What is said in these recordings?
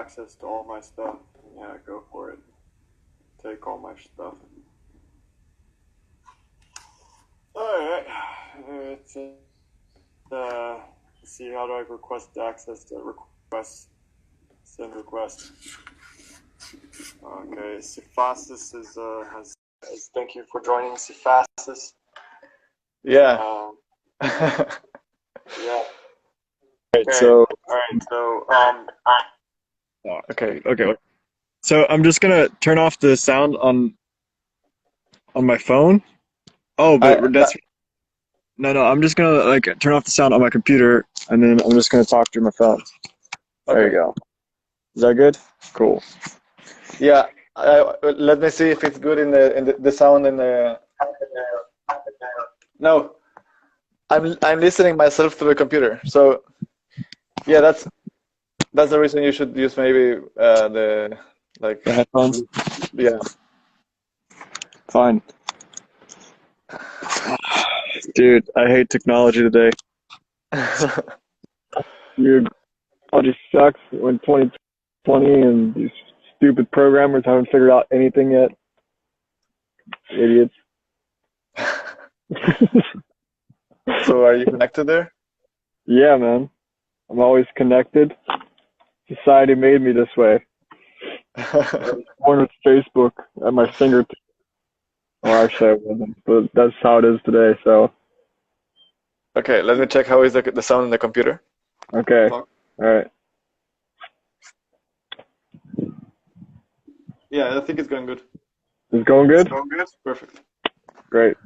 access to all my stuff, yeah, go for it. Take all my stuff. Alright. Let's see, how do I request access to request? Send request. Okay, Cephasis has thank you for joining, Cephasis. Yeah. Yeah. Right, Okay. so Okay. So I'm just gonna turn off the sound on my phone. Oh, but that's no. I'm just gonna like turn off the sound on my computer, and then I'm just gonna talk through my phone. There you go. Is that good? Cool. Yeah. Let me see if it's good in the sound in the. No, I'm listening myself through the computer. So yeah, that's the reason you should use maybe the headphones. Yeah. Fine. Dude, I hate technology today. Dude, technology sucks when 2020 and these stupid programmers haven't figured out anything yet. Idiots. So are you connected there? Yeah, man. I'm always connected. Society made me this way. I was born with Facebook at my fingertips. Well, actually, I wasn't, but that's how it is today, so. Okay, let me check how is the sound in the computer. Okay, all right. Yeah, I think it's going good. It's going good? It's going good? Perfect. Great.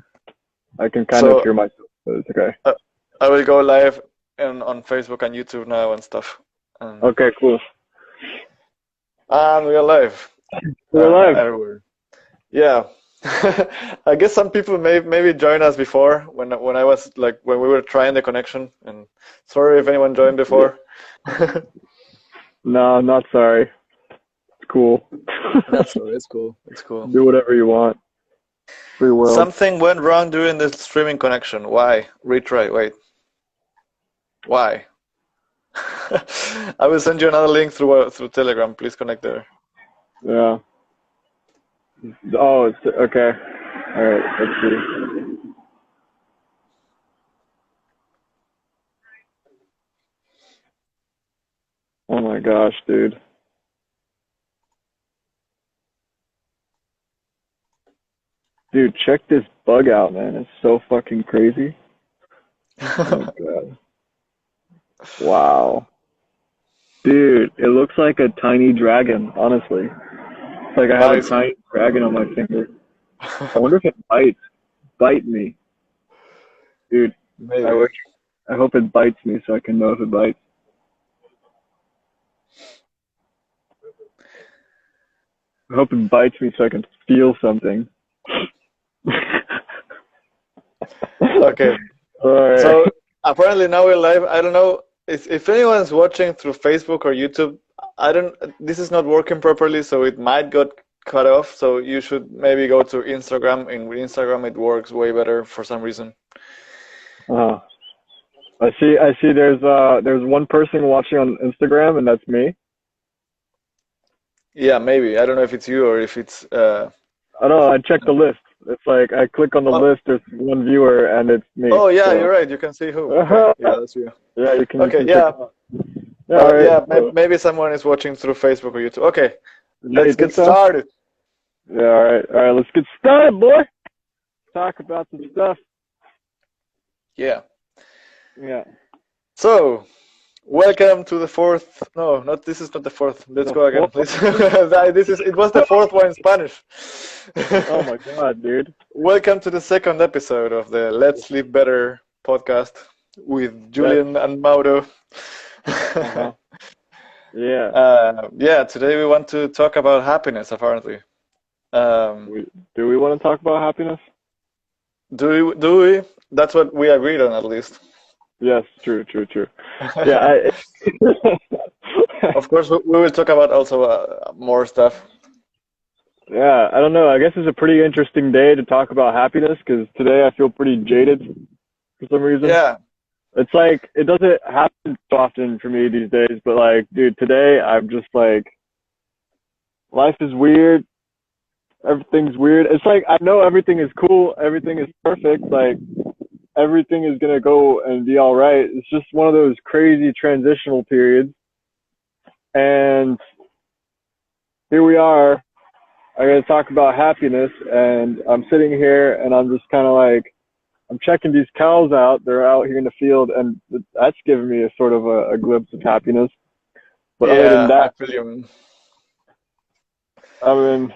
I can kind of hear myself, but it's okay. I will go live on Facebook and YouTube now and stuff. Okay, cool. And we are live. We're live. Everywhere. Yeah. I guess some people maybe join us before when I was like when we were trying the connection, and sorry if anyone joined before. No, I'm not sorry. It's cool. Not sorry. It's cool. It's cool. Do whatever you want. Free will. Something went wrong during the streaming connection. Why? Retry. Wait. Why? I will send you another link through Telegram. Please connect there. Yeah. Oh, it's okay. All right. Let's see. Oh my gosh, dude. Dude, check this bug out, man. It's so fucking crazy. Oh my god. Wow. Dude, it looks like a tiny dragon, honestly. It's like I have a tiny dragon on my finger. I wonder if it bite me. Dude, maybe. I hope it bites me so I can know if it bites. I hope it bites me so I can feel something. Okay. Right. So apparently now we're live. I don't know if anyone's watching through Facebook or YouTube. This is not working properly, so it might got cut off. So you should maybe go to Instagram. In Instagram, it works way better for some reason. I see. There's one person watching on Instagram, and that's me. Yeah, maybe. I don't know if it's you or if it's. I don't know. I checked the list. It's like I click on the list. There's one viewer, and it's me. Oh yeah, so. You're right. You can see who. Okay. Yeah, that's you. Yeah, you can. Okay. Yeah. Maybe someone is watching through Facebook or YouTube. Okay. Let's get started. Yeah. All right. Let's get started, boy. Talk about some stuff. Yeah. Yeah. So. Welcome to the fourth. No, this is not the fourth. Let's go again, please. It was the fourth one in Spanish. Oh my god, dude. Welcome to the second episode of the Let's Sleep Better podcast with Julian and Mauro. Yeah. Today we want to talk about happiness, apparently. Do we want to talk about happiness? Do we? That's what we agreed on, at least. Yes, true. Yeah, of course, we will talk about also more stuff. Yeah, I don't know. I guess it's a pretty interesting day to talk about happiness because today I feel pretty jaded for some reason. Yeah, It's like it doesn't happen so often for me these days, but like, dude, today I'm just like, life is weird. Everything's weird. It's like I know everything is cool, everything is perfect, like everything is gonna go and be all right. It's just one of those crazy transitional periods, and here we are. I gotta talk about happiness, and I'm sitting here, and I'm just kind of like, I'm checking these cows out. They're out here in the field, and that's giving me a sort of a glimpse of happiness. But other than Yeah, I that, feel you. I mean,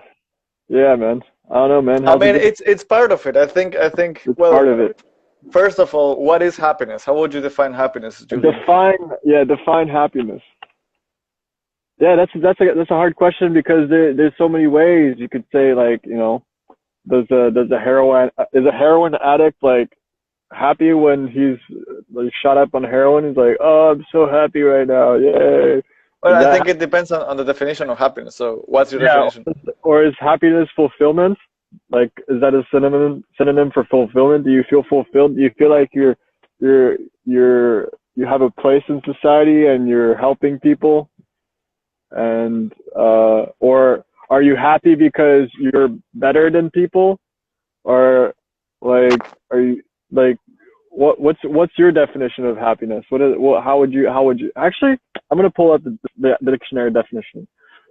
yeah, man. I don't know, man. I How's it mean, going? it's part of it. I think. It's Well, part of it. first of all, what is happiness? How would you define happiness, Julian? Define happiness. Yeah, that's a hard question because there's so many ways you could say, like, you know, does a heroin addict like happy when he's like shot up on heroin? He's like, oh, I'm so happy right now, yay. Well, Is I that think it depends on the definition of happiness. So, what's your yeah? definition? Or is happiness fulfillment? Like, is that a synonym for fulfillment? Do you feel fulfilled? Do you feel like you're you have a place in society and you're helping people? And or are you happy because you're better than people? Or like, are you like, what's your definition of happiness? How would you actually? I'm gonna pull up the dictionary definition.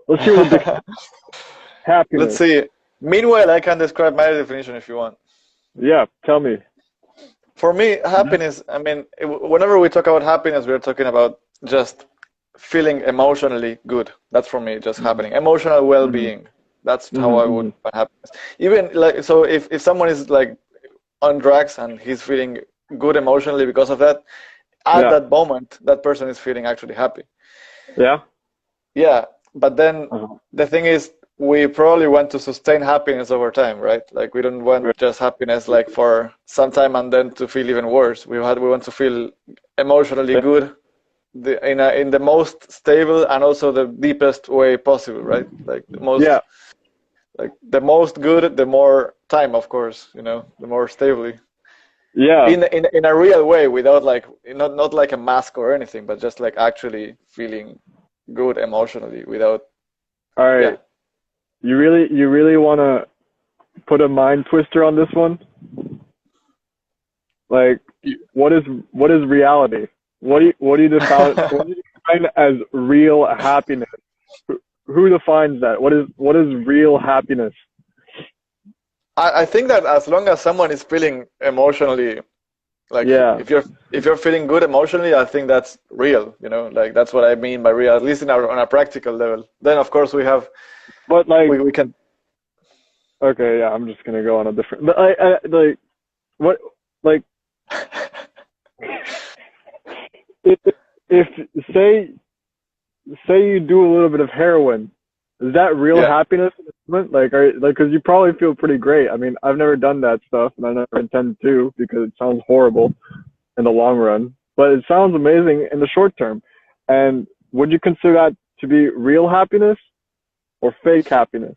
Let's hear the Let's happiness. see. Meanwhile, I can describe my definition if you want. Yeah, tell me. For me, happiness, I mean, whenever we talk about happiness, we're talking about just feeling emotionally good. That's for me just happening. Emotional Mm-hmm. well-being. That's how I would Mm-hmm. define happiness. Even like, so if someone is like on drugs and he's feeling good emotionally because of that, at Yeah. that moment, that person is feeling actually happy. Yeah. Yeah, but then Uh-huh. the thing is, we probably want to sustain happiness over time, right? Like we don't want Right. just happiness like for some time and then to feel even worse. We want to feel emotionally Yeah. good, in the most stable and also the deepest way possible, right? Like Yeah. the most good, the more time, of course, the more stably. Yeah. In a real way, without like not like a mask or anything, but just like actually feeling good emotionally without All yeah. right. You really want to put a mind twister on this one? Like, what is reality? What do you define as real happiness? Who defines that? What is real happiness? I think that as long as someone is feeling emotionally, like Yeah. if you're feeling good emotionally, I think that's real. Like that's what I mean by real, at least on a practical level. Then of course But like, we can. okay, yeah, I'm just gonna go on a different. But I like what like if say you do a little bit of heroin, is that real Yeah. happiness in the moment? Because you probably feel pretty great. I mean, I've never done that stuff, and I never intend to because it sounds horrible in the long run. But it sounds amazing in the short term. And would you consider that to be real happiness or fake happiness?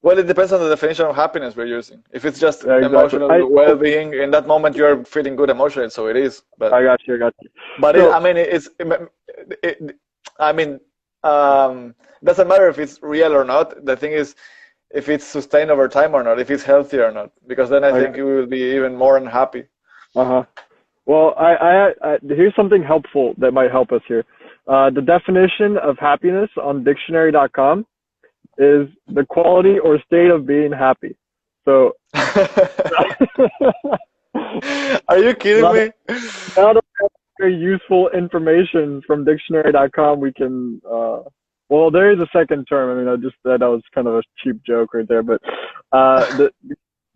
Well, it depends on the definition of happiness we're using. If it's just Yeah, exactly. emotional well-being, in that moment you're feeling good emotionally, so it is. I got you. I got you. But So, I mean, I mean, doesn't matter if it's real or not. The thing is, if it's sustained over time or not, if it's healthy or not, because then I think you will be even more unhappy. uh-huh. Well, here's something helpful that might help us here. The definition of happiness on dictionary.com is the quality or state of being happy. So, Are you kidding me? now that we have very useful information from dictionary.com, we can, well, there is a second term. I mean, that was kind of a cheap joke right there, but the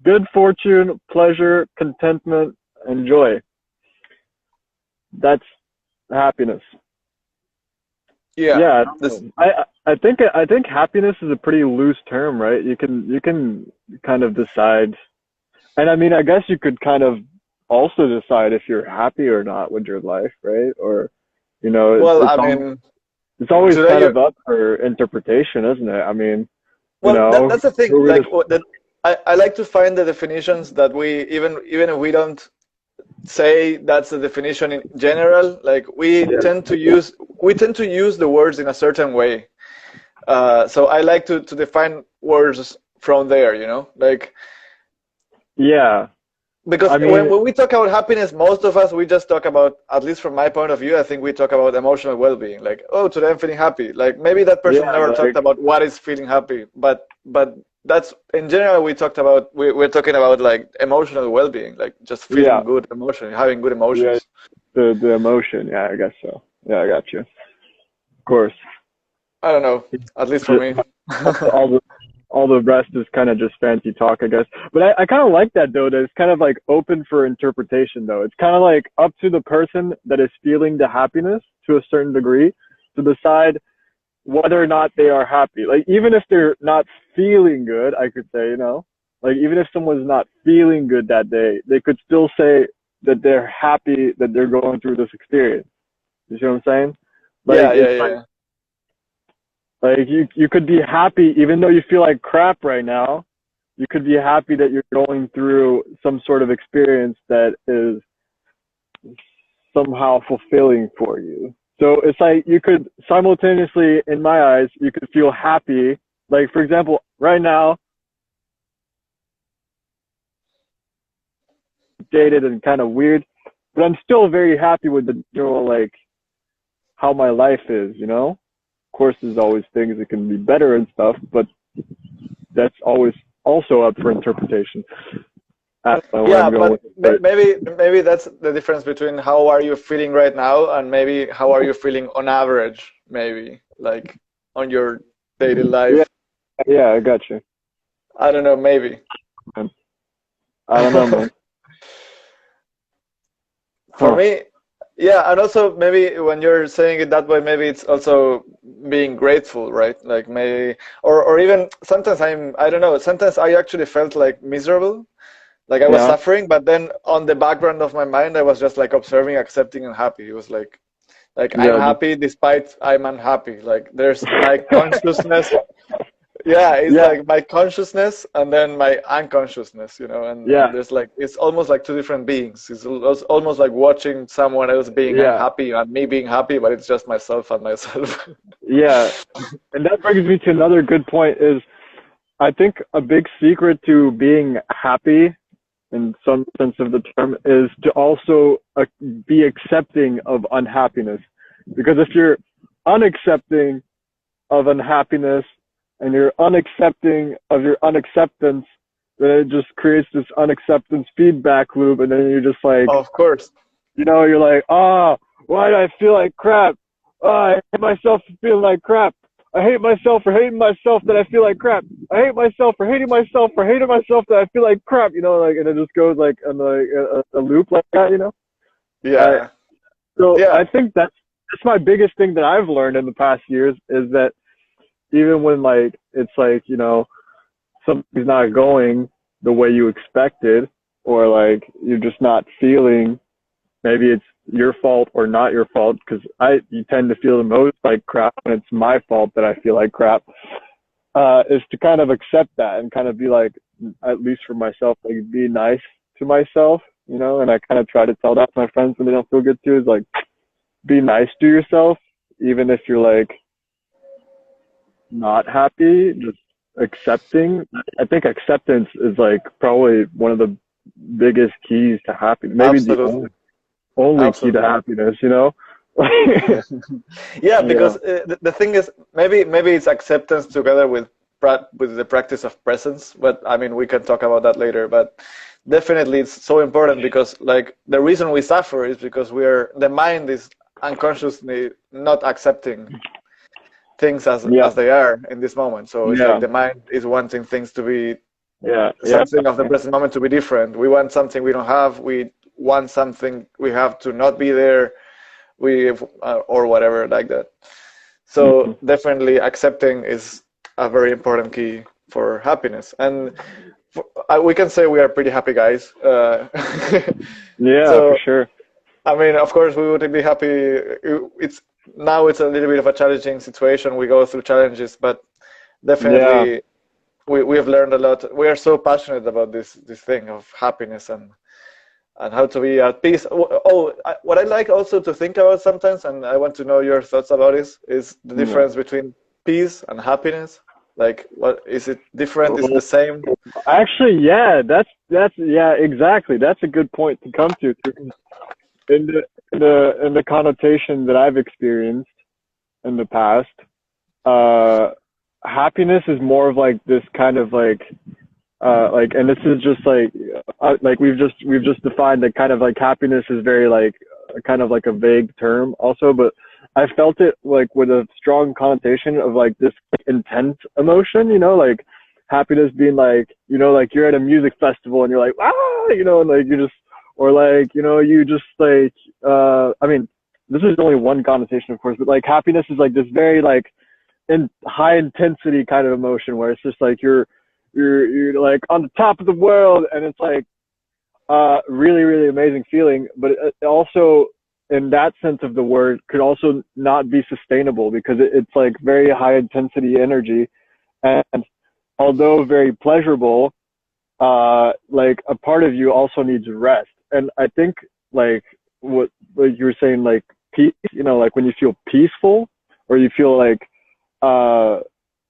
good fortune, pleasure, contentment, and joy. That's happiness. Yeah. Yeah, I think happiness is a pretty loose term, right? You can kind of decide, and I mean, I guess you could kind of also decide if you're happy or not with your life, right? Or, Well, I mean, it's always today kind of up for interpretation, isn't it? I mean, well, that's the thing. who we Like, just, I like to find the definitions that we even if we don't say that's the definition in general. Like we tend to use the words in a certain way. So I like to define words from there, you know, like because I mean, when we talk about happiness, most of us, we just talk about, at least from my point of view, I think we talk about emotional well-being. Like, oh, today I'm feeling happy. Like maybe that person never talked about what is feeling happy, but that's in general we're talking about like emotional well-being, like just feeling good emotion, having good emotions. The emotion. Yeah, I guess so. Yeah, I got you. Of course. I don't know. At least for me. all the rest is kind of just fancy talk, I guess. But I kind of like that, though, that it's kind of like open for interpretation, though. It's kind of like up to the person that is feeling the happiness to a certain degree to decide whether or not they are happy. Like, even if they're not feeling good, I could say, you know, like, even if someone's not feeling good that day, they could still say that they're happy that they're going through this experience. You see what I'm saying? Like, yeah. Like you could be happy even though you feel like crap right now. You could be happy that you're going through some sort of experience that is somehow fulfilling for you. So it's like you could simultaneously, in my eyes, you could feel happy. Like, for example, right now, dated and kind of weird, but I'm still very happy with the general, like, how my life is, you know? Of course, there's always things that can be better and stuff, but that's always also up for interpretation. Yeah, but maybe that's the difference between how are you feeling right now and maybe how are you feeling on average, maybe like on your daily life. Yeah, I got you. I don't know, maybe. I don't know, man. For me, yeah, and also maybe when you're saying it that way, maybe it's also being grateful, right? Like maybe, or even sometimes I don't know, sometimes I actually felt like miserable, like I was suffering, but then on the background of my mind, I was just like observing, accepting, and happy. It was like I'm happy despite I'm unhappy. Like there's my consciousness. Yeah, it's like my consciousness and then my unconsciousness, you know, and there's like, it's almost like two different beings. It's almost like watching someone else being unhappy and me being happy, but it's just myself and myself. Yeah. And that brings me to another good point is I think a big secret to being happy in some sense of the term is to also be accepting of unhappiness. Because if you're unaccepting of unhappiness, and you're unaccepting of your unacceptance, then it just creates this unacceptance feedback loop, and then you're just like, of course, you know, you're like, why do I feel like crap? I hate myself for feeling like crap. I hate myself for hating myself that I feel like crap. I hate myself for hating myself for hating myself that I feel like crap. You know, like, and it just goes like in like a loop like that. You know? Yeah. I think that's my biggest thing that I've learned in the past years is that even when like it's like, you know, something's not going the way you expected, or like you're just not feeling, maybe it's your fault or not your fault, because you tend to feel the most like crap when it's my fault that I feel like crap, is to kind of accept that and kind of be like, at least for myself, like be nice to myself, you know. And I kind of try to tell that to my friends when they don't feel good too, is like, be nice to yourself, even if you're like not happy, just accepting. I think acceptance is like probably one of the biggest keys to happiness. Maybe the only key to happiness, you know? Yeah, because the thing is, maybe it's acceptance together with the practice of presence. But I mean, we can talk about that later. But definitely, it's so important because, like, the reason we suffer is because the mind is unconsciously not accepting things as they are in this moment. So it's like the mind is wanting things to be something of the present moment to be different. We want something we don't have. We want something we have to not be there. Or whatever like that. So definitely accepting is a very important key for happiness. And we can say we are pretty happy guys. So, for sure. I mean, of course, we would be happy. Now it's a little bit of a challenging situation. We go through challenges, but definitely we have learned a lot. We are so passionate about this thing of happiness, and and how to be at peace. What I like also to think about sometimes, and I want to know your thoughts about this, is the difference between peace and happiness. Like, what is it different? Is it the same? Actually, yeah, yeah, exactly. That's a good point to come to. In the connotation that I've experienced in the past, happiness is more of like this kind of and this is just like we've just defined that kind of like happiness is very like kind of like a vague term also, but I felt it like with a strong connotation of like this intense emotion, you know, like happiness being like, you know, like you're at a music festival and you're like, ah, you know, and like you just, or like, you know, you just like, I mean, this is only one connotation, of course, but like happiness is like this very like in high intensity kind of emotion where it's just like you're like on the top of the world, and it's like really, really amazing feeling, but it also, in that sense of the word, could also not be sustainable because it's like very high intensity energy, and although very pleasurable, like a part of you also needs rest. And I think like what you were saying, like peace, you know, like when you feel peaceful or you feel like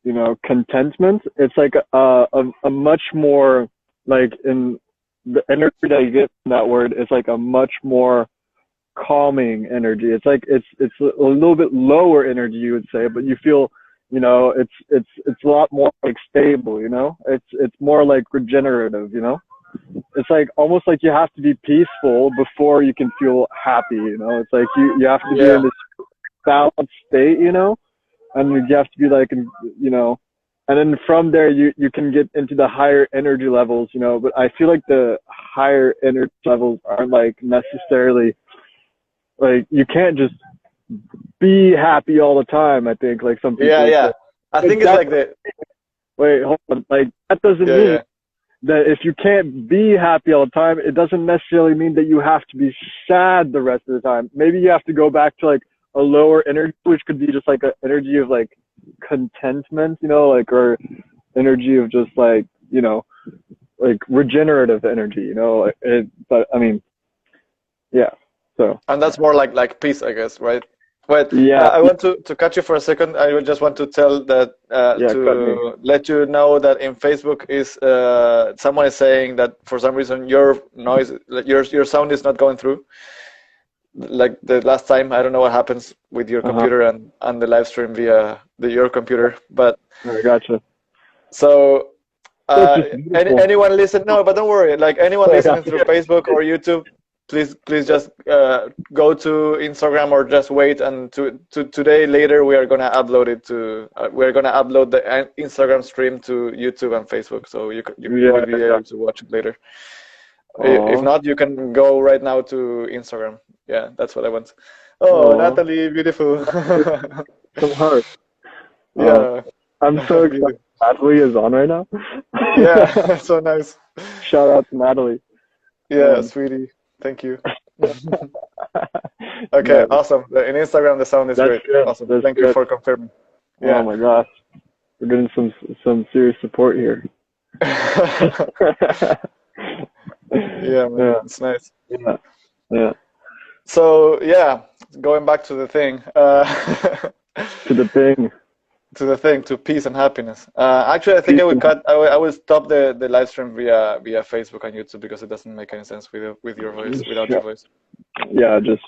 you know, contentment, it's like a much more like in the energy that you get from that word, it's like a much more calming energy. It's like it's a little bit lower energy, you would say, but you feel, you know, it's a lot more like stable, you know. It's more like regenerative, you know. It's like almost like you have to be peaceful before you can feel happy, you know. It's like you have to be in this balanced state, you know, and you have to be like, you know, and then from there you can get into the higher energy levels, you know. But I feel like the higher energy levels aren't like necessarily like, you can't just be happy all the time. I think like some people Yeah. say. I think it's like the wait, hold on. Like that doesn't mean that if you can't be happy all the time, it doesn't necessarily mean that you have to be sad the rest of the time. Maybe you have to go back to like a lower energy, which could be just like an energy of like contentment, you know, like, or energy of just like, you know, like regenerative energy, you know. But I mean, yeah. So. And that's more like peace, I guess, right? But Yeah. I want to cut you for a second. I would just want to tell that to let you know that in Facebook is someone is saying that for some reason your noise, your sound is not going through. Like the last time, I don't know what happens with your computer and the live stream via your computer, but I gotcha. So anyone listen? No, but don't worry. Like anyone listening through Facebook or YouTube, please just go to Instagram or just wait, and today later we are gonna upload it to we're gonna upload the Instagram stream to YouTube and Facebook, so you will be able to watch it later. If not, you can go right now to Instagram. Yeah, that's what I want. Oh, Natalie, beautiful. Some heart. Yeah. I'm so excited. Natalie is on right now. Yeah, so nice. Shout out to Natalie. Yeah, sweetie. Thank you. Okay, awesome. In Instagram, the sound is great. Good. Awesome. Thank you for confirming. Yeah. Oh my gosh, we're getting some serious support here. Yeah, man, it's nice. Yeah. So yeah, going back to the thing. To peace and happiness. Actually, I think I will stop the live stream via Facebook and YouTube because it doesn't make any sense with your voice, without your voice. Yeah, just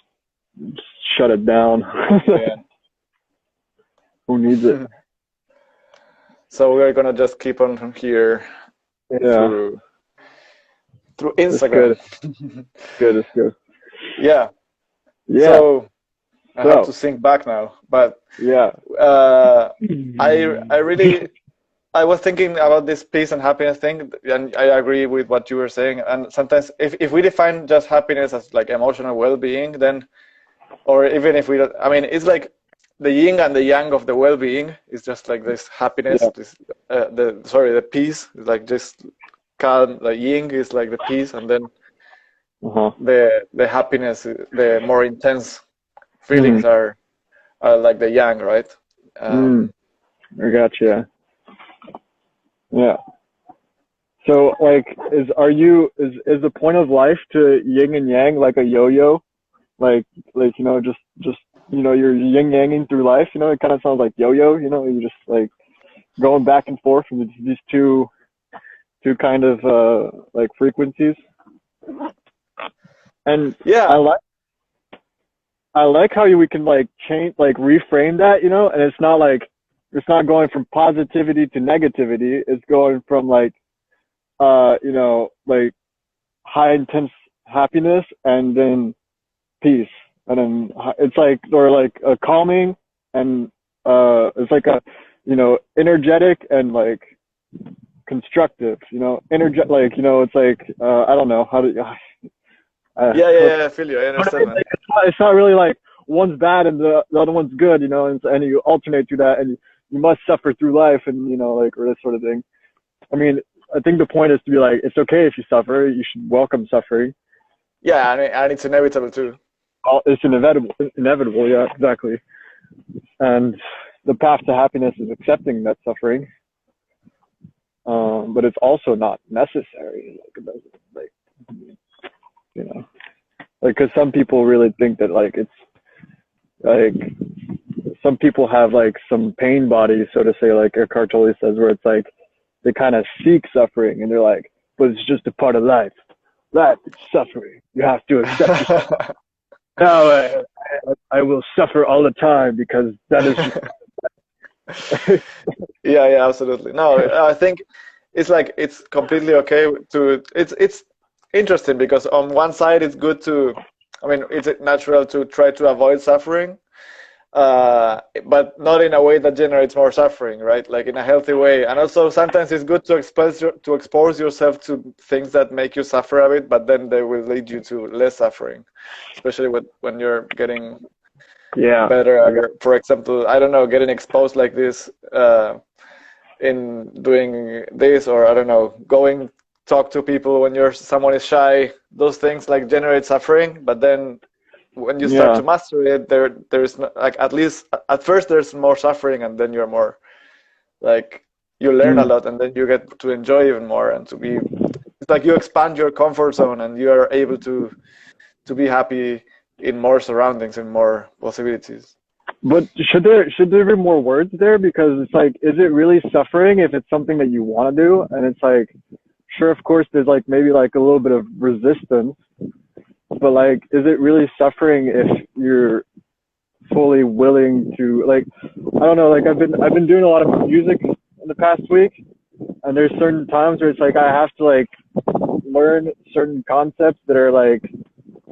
shut it down. Yeah. Who needs it? So we're gonna just keep on from here through Instagram. It's good. Yeah. So I have to think back now, but I was thinking about this peace and happiness thing, and I agree with what you were saying. And sometimes, if we define just happiness as like emotional well-being, then, or even if we don't, I mean, it's like the yin and the yang of the well-being is just like this happiness. This the peace is like just calm. The yin is like the peace, and then the happiness, the more intense feelings are like the yang, right? I got you. Yeah. So like, is the point of life to yin and yang like a yo-yo? Like just you're yin yanging through life. It kind of sounds like yo-yo. You just like going back and forth from these two kind of like frequencies. And Yeah. I like how we can like change, like reframe that, and it's not going from positivity to negativity. It's going from like like high intense happiness and then peace, and then it's like, or like a calming, and it's like a energetic and like constructive, like it's like I don't know how to Yeah, I feel you. I understand, man. like, it's not really like one's bad and the other one's good, and you alternate through that, and you must suffer through life, and like, or this sort of thing. I mean, I think the point is to be like, it's okay if you suffer. You should welcome suffering. Yeah, and it's inevitable too. It's inevitable. Yeah, exactly. And the path to happiness is accepting that suffering. But it's also not necessary. Like, it doesn't, like, like, because some people really think that like it's like, some people have like some pain bodies, so to say, like Eckhart Tolle says, where it's like they kind of seek suffering, and they're like, but it's just a part of life. Life is suffering. You have to accept it. No, I will suffer all the time because that is just... Yeah, absolutely. No, I think it's like, it's completely okay to, it's interesting because on one side it's good to, I mean, it's natural to try to avoid suffering, but not in a way that generates more suffering, right? Like in a healthy way. And also sometimes it's good to expose yourself to things that make you suffer a bit, but then they will lead you to less suffering, especially when you're getting better. For example, I don't know, getting exposed like this in doing this, or I don't know, going talk to people when someone is shy. Those things like generate suffering, but then when you start to master it, there's not, like, at least at first there's more suffering, and then you're more like, you learn a lot, and then you get to enjoy even more, and it's like you expand your comfort zone, and you are able to be happy in more surroundings and more possibilities. But should there be more words there? Because it's like, is it really suffering if it's something that you want to do? And it's like, sure, of course, there's like maybe like a little bit of resistance, but like, is it really suffering if you're fully willing to, like, I don't know, like I've been doing a lot of music in the past week, and there's certain times where it's like I have to like learn certain concepts that are like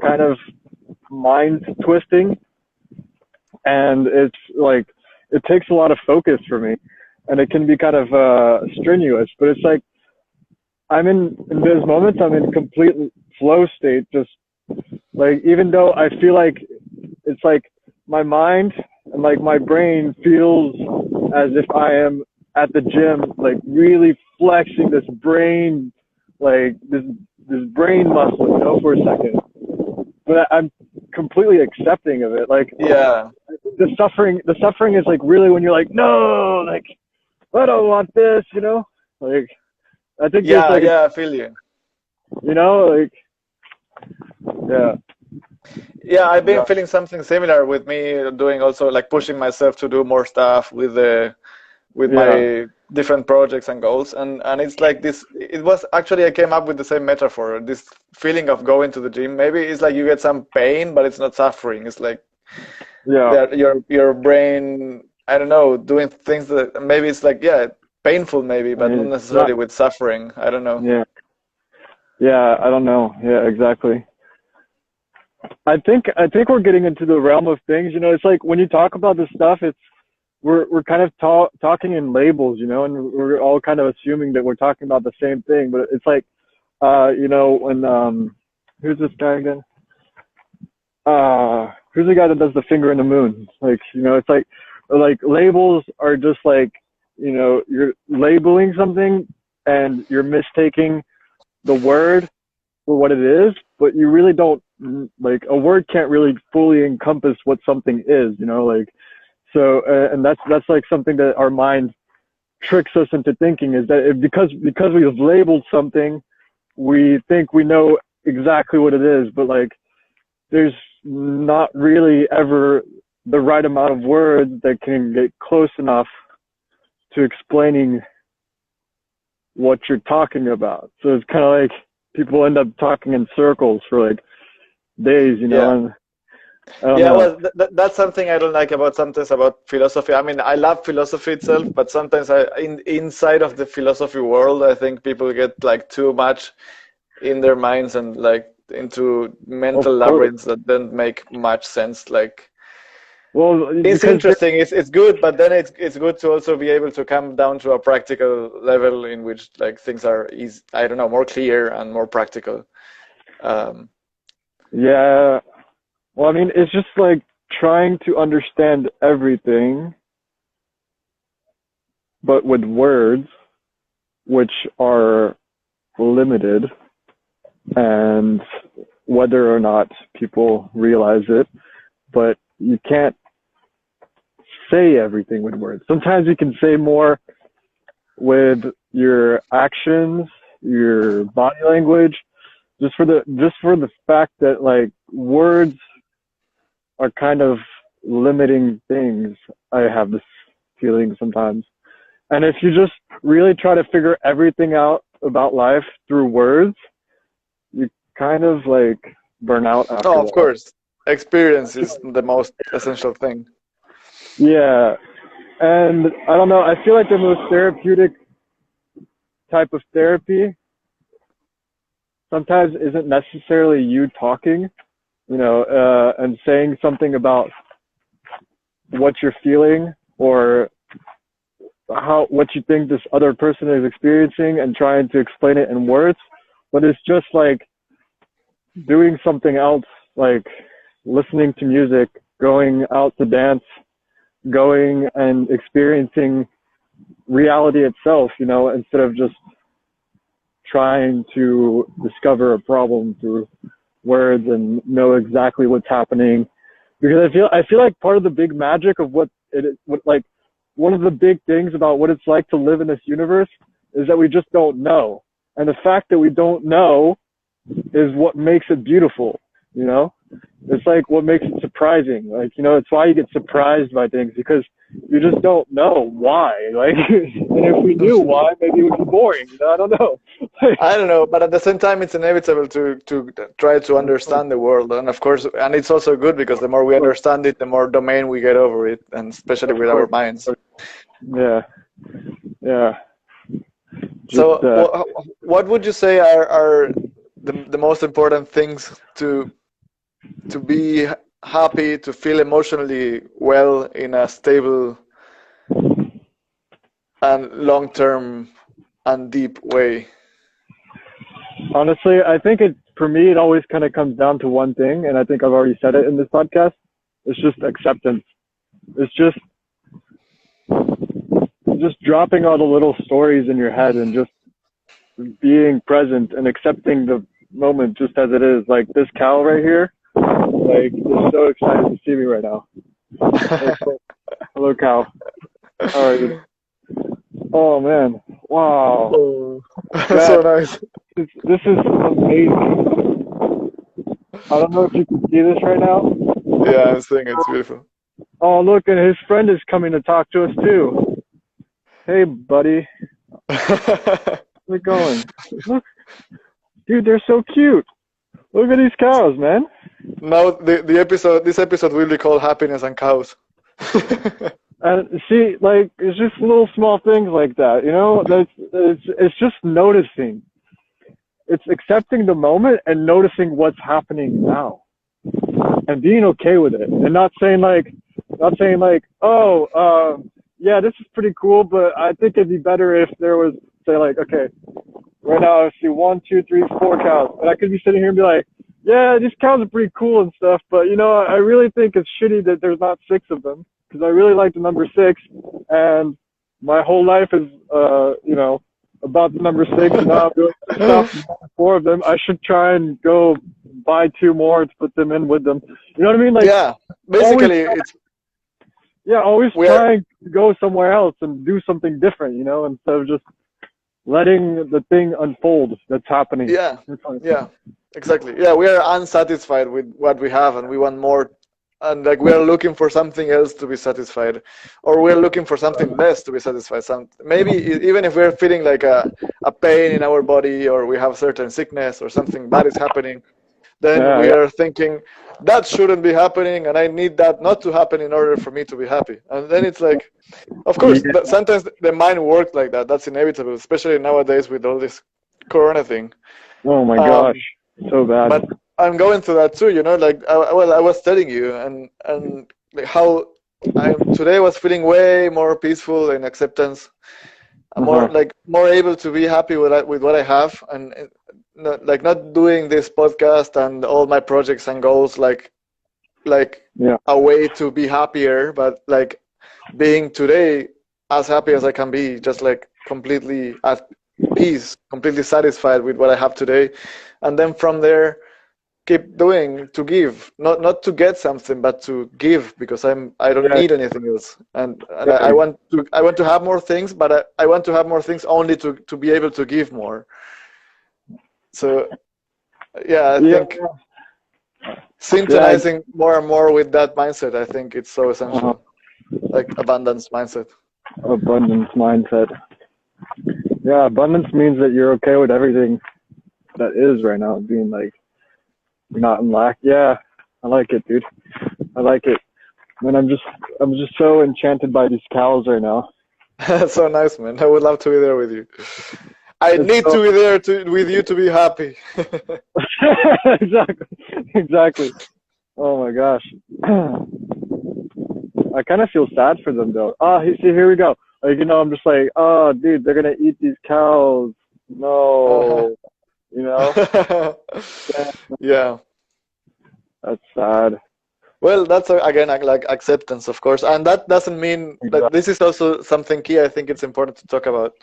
kind of mind twisting, and it's like, it takes a lot of focus for me, and it can be kind of strenuous, but it's like I'm in those moments, I'm in complete flow state, just like, even though I feel like it's like my mind and like my brain feels as if I am at the gym, like really flexing this brain, like this brain muscle, for a second. But I'm completely accepting of it. Like, the suffering is like really when you're like, no, like, I don't want this, like, I think I feel you. Like, I've been feeling something similar with me doing also, like, pushing myself to do more stuff with my different projects and goals, and it's like this. It was actually, I came up with the same metaphor, this feeling of going to the gym. Maybe it's like you get some pain, but it's not suffering. It's like that your brain, I don't know, doing things that maybe it's like painful maybe, but not necessarily with suffering. I don't know. I don't know. Exactly. I think we're getting into the realm of things, it's like when you talk about this stuff, it's we're kind of talking in labels, and we're all kind of assuming that we're talking about the same thing, but it's like when who's this guy again? Who's the guy that does the finger in the moon? Like, it's like labels are just like, you're labeling something and you're mistaking the word for what it is, but you really don't, like, a word can't really fully encompass what something is, like, so, and that's like something that our mind tricks us into thinking is that because we've labeled something, we think we know exactly what it is, but like there's not really ever the right amount of words that can get close enough to explaining what you're talking about. So it's kind of like people end up talking in circles for like days, you know. And I don't know. Well, that's something I don't like about philosophy. I mean, I love philosophy itself, but sometimes inside of the philosophy world, I think people get like too much in their minds and like into mental labyrinths that don't make much sense. Like, well, it's interesting, it's good, but then it's good to also be able to come down to a practical level in which like things are I don't know, more clear and more practical. Yeah. Well, I mean, it's just like trying to understand everything, but with words, which are limited, and whether or not people realize it, but you can't say everything with words. Sometimes you can say more with your actions, your body language, just for the fact that like words are kind of limiting things. I have this feeling sometimes. And if you just really try to figure everything out about life through words, you kind of like burn out after that. Of course. Experience is the most essential thing. Yeah. And I don't know, I feel like the most therapeutic type of therapy sometimes isn't necessarily you talking, you know, and saying something about what you're feeling or what you think this other person is experiencing and trying to explain it in words, but it's just like doing something else, like listening to music, going out to dance, going and experiencing reality itself, you know, instead of just trying to discover a problem through words and know exactly what's happening. Because I feel like part of the big magic of what like one of the big things about what it's like to live in this universe is that we just don't know. And the fact that we don't know is what makes it beautiful, you know? It's like what makes it surprising. Like, you know, it's why you get surprised by things, because you just don't know why. Like, and if we knew why, maybe it would be boring. You know? I don't know. I don't know, but at the same time, it's inevitable to try to understand the world. And of course, and it's also good because the more we understand it, the more domain we get over it, and especially with our minds. Yeah. Yeah. So, what would you say are the most important things to be happy, to feel emotionally well in a stable and long-term and deep way? Honestly, I think for me, it always kind of comes down to one thing, and I think I've already said it in this podcast. It's just acceptance. It's just dropping all the little stories in your head and just being present and accepting the moment just as it is. Like this cow right here, like is so excited to see me right now. Hello, cow. How are you? Oh man! Wow. Oh, so nice. This is amazing. I don't know if you can see this right now. Yeah, I'm seeing it. It's beautiful. Oh, look, and his friend is coming to talk to us too. Hey, buddy. How's it going? Look, dude, they're so cute. Look at these cows, man. Now this episode will be called Happiness and Cows. And see, like, it's just little small things like that, you know? It's just noticing. It's accepting the moment and noticing what's happening now, and being okay with it, and not saying like, oh, yeah, this is pretty cool, but I think it'd be better if there was, say, like, okay, right now I see 1, 2, 3, 4 cows, and I could be sitting here and be like, yeah, these cows are pretty cool and stuff, but you know, I really think it's shitty that there's not 6 of them, because I really like the number 6, and my whole life is, you know, about the number 6, and now I'm doing 4 of them. I should try and go buy 2 more to put them in with them. You know what I mean? Like, yeah, basically Yeah, always we are trying to go somewhere else and do something different, instead of just letting the thing unfold that's happening. yeah, yeah, exactly. Yeah, we are unsatisfied with what we have, and we want more. And like we are looking for something else to be satisfied, or we're looking for something less to be satisfied. Maybe even if we're feeling like a pain in our body, or we have certain sickness, or something bad is happening, then Yeah, we yeah, are thinking that shouldn't be happening, and I need that not to happen in order for me to be happy. And then it's like, of course, yeah. sometimes the mind works like that. That's inevitable, especially nowadays with all this Corona thing. Oh my gosh, Um, so bad. but I'm going through that too, like well, I was telling you, and like how today was feeling way more peaceful in acceptance. I'm Uh-huh. more able to be happy with what I have, and not doing this podcast and all my projects and goals like Yeah, a way to be happier, but like being today as happy as I can be, just like completely at peace, completely satisfied with what I have today, and then from there keep doing to give, not to get something, but to give, because I don't yeah, need anything else, and yeah, I want to have more things, but I want to have more things only to be able to give more. So yeah, I yeah, think yeah. synchronizing more and more with that mindset, I think it's so Uh-huh. essential, like abundance mindset. Abundance mindset. Yeah, abundance means that you're okay with everything that is right now, being like you're not in lack. Yeah, I like it, dude. I like it. Man, I'm just so enchanted by these cows right now. So nice, man. I would love to be there with you. I It's need so to be there with you to be happy. exactly, exactly. Oh my gosh. I kind of feel sad for them though. Ah, see, here we go. Like, I'm just like, oh, dude, they're gonna eat these cows. Uh-huh. No, you know, yeah, Yeah. that's sad. Well, that's again like acceptance, of course, and that doesn't mean that Exactly. this is also something key. I think it's important to talk about.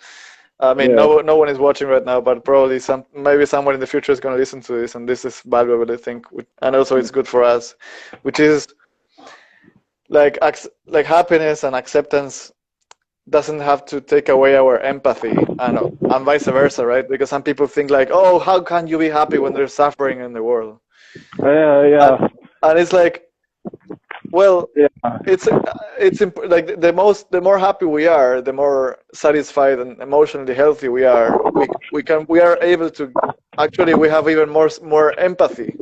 I mean, Yeah, no one is watching right now, but probably maybe someone in the future is going to listen to this, and this is valuable, I think, and also it's good for us, which is like happiness and acceptance doesn't have to take away our empathy, and vice versa, right? Because some people think like, oh, how can you be happy when there's suffering in the world? yeah, And, yeah, and it's like, well, yeah, like the more happy we are, the more satisfied and emotionally healthy we are. We are able to actually we have even more empathy.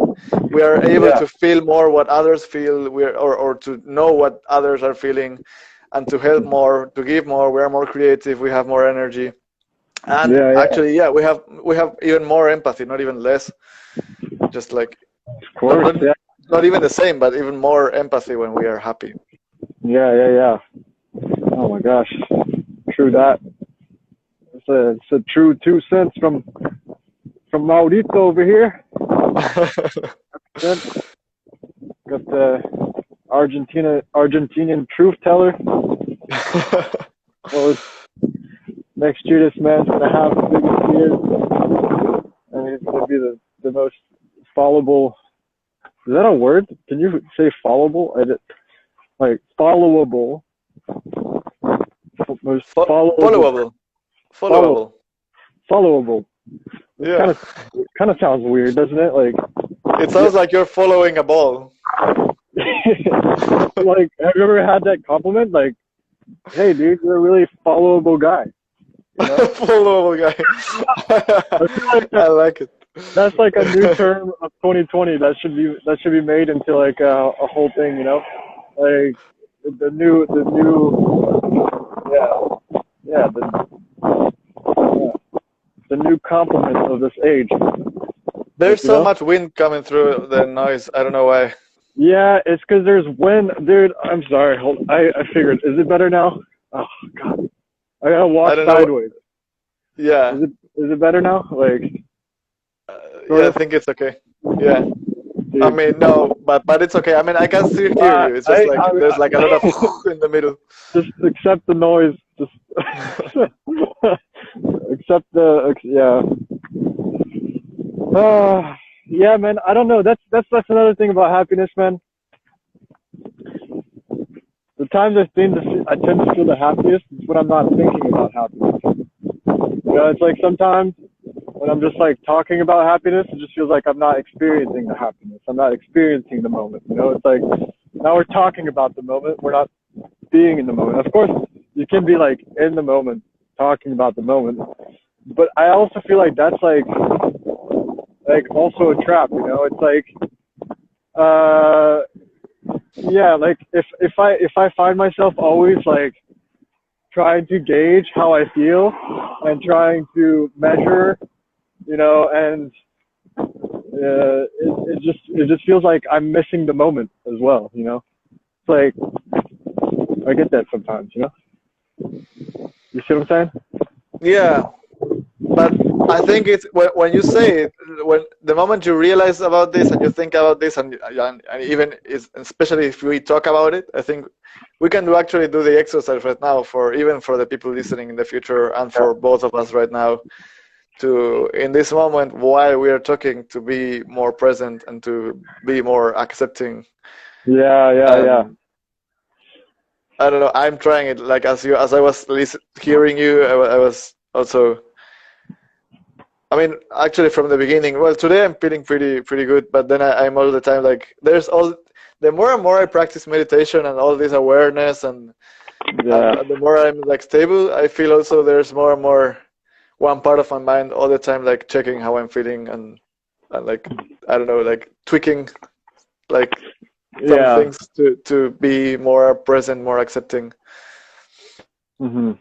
We are able yeah, to feel more what others feel, or to know what others are feeling, and to help more, to give more. We are more creative. We have more energy, and yeah, yeah. actually, yeah, we have even more empathy, not even less. Just like Of not course, not yeah, not even the same, but even more empathy when we are happy. yeah, yeah, yeah. Oh my gosh, true that. It's a true 2 cents from Maurito over here. Then got the Argentinian truth teller. Well, next year this man's gonna have the biggest beard, and he's gonna be the most followable. Is that a word? Can you say followable? Like followable, most followable, Followable. follow Followable. followable. It Yeah. kind of sounds weird, doesn't it? Like, It yeah. sounds like you're following a ball. Like, have you ever had that compliment? Like, hey, dude, you're a really followable guy. You know? Followable guy. I feel like I like it. that's like a new term of 2020 that should be made into like a whole thing. Like the new yeah the new compliment of this age. There's Like, so much wind coming through the noise. I don't know why. yeah, it's because there's wind, dude. I'm sorry. Hold. I figured. Is it better now? Oh God, I gotta walk I don't know. sideways. Yeah. Is it better now? Like, sort Yeah, I of. think it's okay. Yeah. I Dude. mean, no, but it's okay. I mean, I can still hear Uh, you. It's just I, like I, there's like a lot of I in the middle. just accept the noise. Just accept yeah. Yeah, man. I don't know. That's another thing about happiness, man. sometimes I tend to feel the happiest when I'm not thinking about happiness. You know, it's like sometimes when I'm just like talking about happiness, it just feels like I'm not experiencing the happiness. I'm not experiencing the moment. You know, it's like now we're talking about the moment. We're not being in the moment. Of course, you can be like in the moment, talking about the moment. But I also feel like that's like also a trap. You know, it's like yeah, like if I find myself always like trying to gauge how I feel and trying to measure, you know, and it just feels like I'm missing the moment as well, you know. It's like I get that sometimes, you know. You see what I'm saying? Yeah, but I think it's when you say it, when the moment you realize about this and you think about this, and even is especially if we talk about it, I think we can actually do the exercise right now for even for the people listening in the future and for both of us right now to in this moment while we are talking to be more present and to be more accepting. Yeah. I don't know. I'm trying it. Like as I was hearing you, I was also. I mean, actually, from the beginning. Well, today I'm feeling pretty good. But then I'm all the time like, there's all. The more and more I practice meditation and all this awareness, and the more I'm like stable, I feel also there's more and more one part of my mind all the time like checking how I'm feeling and like I don't know, like tweaking like some things to be more present, more accepting. Mm-hmm.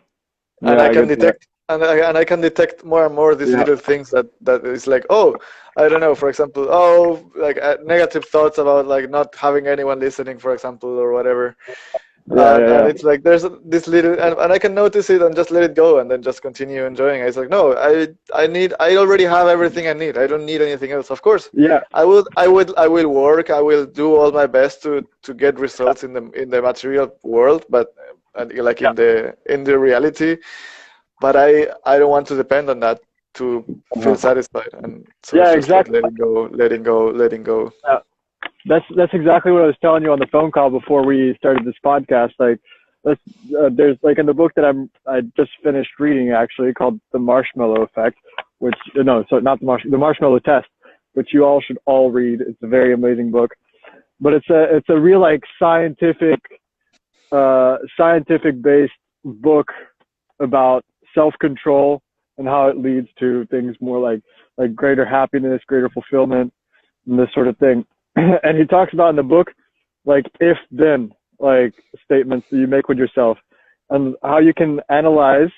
Yeah, and I can detect and I can detect more and more these little things that is like, oh, I don't know, for example, oh, like negative thoughts about like not having anyone listening, for example, or whatever. And it's like there's this little and I can notice it and just let it go and then just continue enjoying it. It's like, no, I already have everything I need. I don't need anything else. Of course, I will work. I will do all my best to get results in the material world, but like in the reality. But I don't want to depend on that to feel satisfied. And so it's just exactly. like letting go. That's exactly what I was telling you on the phone call before we started this podcast. Like, there's like in the book that I just finished reading actually called The Marshmallow Effect, which no, so not the Marshmallow Test, which you all should all read. It's a very amazing book, but it's a real like scientific based book about self-control and how it leads to things more like greater happiness, greater fulfillment, and this sort of thing. And he talks about in the book like if then like statements that you make with yourself and how you can analyze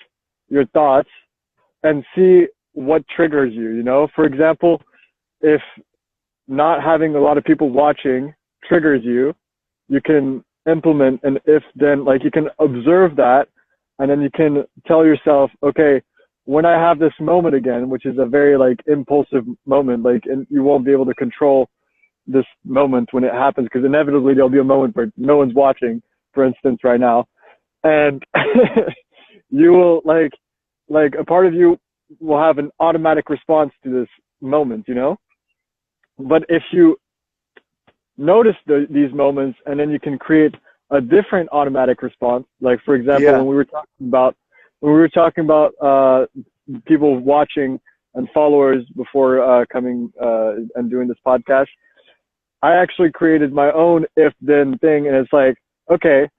your thoughts and see what triggers you, you know. For example, if not having a lot of people watching triggers you, you can implement an if then, like you can observe that and then you can tell yourself, okay, when I have this moment again, which is a very like impulsive moment, like, and you won't be able to control this moment when it happens, because inevitably there'll be a moment where no one's watching, for instance, right now, and you will like a part of you will have an automatic response to this moment, you know. But if you notice these moments and then you can create a different automatic response, like for example, when we were talking about people watching and followers before coming and doing this podcast, I actually created my own if-then thing, and it's like, okay,